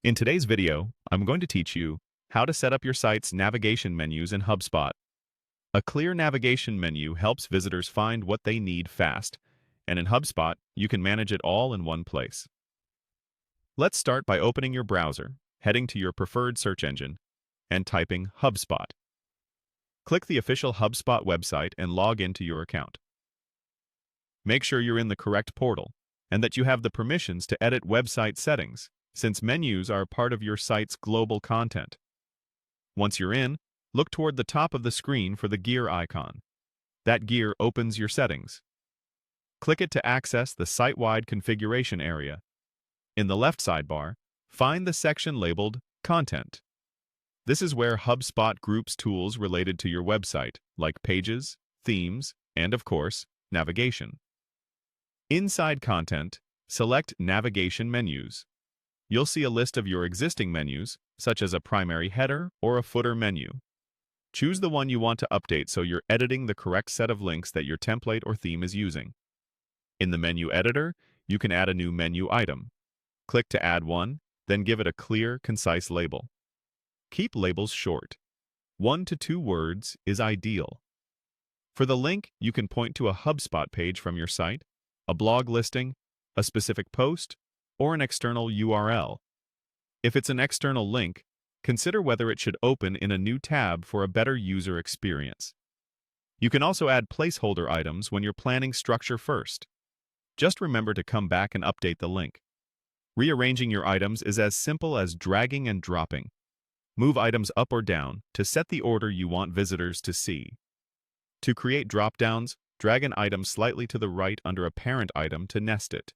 In today's video, I'm going to teach you how to set up your site's navigation menus in HubSpot. A clear navigation menu helps visitors find what they need fast, and in HubSpot, you can manage it all in one place. Let's start by opening your browser, heading to your preferred search engine, and typing HubSpot. Click the official HubSpot website and log into your account. Make sure you're in the correct portal and that you have the permissions to edit website settings, since menus are part of your site's global content. Once you're in, look toward the top of the screen for the gear icon. That gear opens your settings. Click it to access the site-wide configuration area. In the left sidebar, find the section labeled Content. This is where HubSpot groups tools related to your website, like pages, themes, and of course, navigation. Inside Content, select Navigation Menus. You'll see a list of your existing menus, such as a primary header or a footer menu. Choose the one you want to update so you're editing the correct set of links that your template or theme is using. In the menu editor, you can add a new menu item. Click to add one, then give it a clear, concise label. Keep labels short. 1 to 2 words is ideal. For the link, you can point to a HubSpot page from your site, a blog listing, a specific post, or an external URL. If it's an external link, consider whether it should open in a new tab for a better user experience. You can also add placeholder items when you're planning structure first. Just remember to come back and update the link. Rearranging your items is as simple as dragging and dropping. Move items up or down to set the order you want visitors to see. To create dropdowns, drag an item slightly to the right under a parent item to nest it.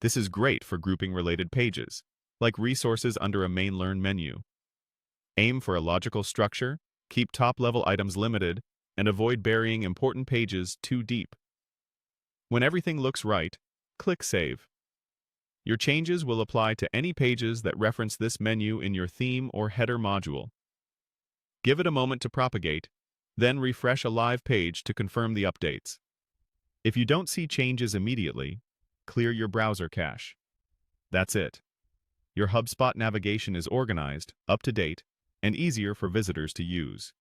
This is great for grouping related pages, like resources under a main Learn menu. Aim for a logical structure, keep top-level items limited, and avoid burying important pages too deep. When everything looks right, click Save. Your changes will apply to any pages that reference this menu in your theme or header module. Give it a moment to propagate, then refresh a live page to confirm the updates. If you don't see changes immediately, clear your browser cache. That's it. Your HubSpot navigation is organized, up to date, and easier for visitors to use.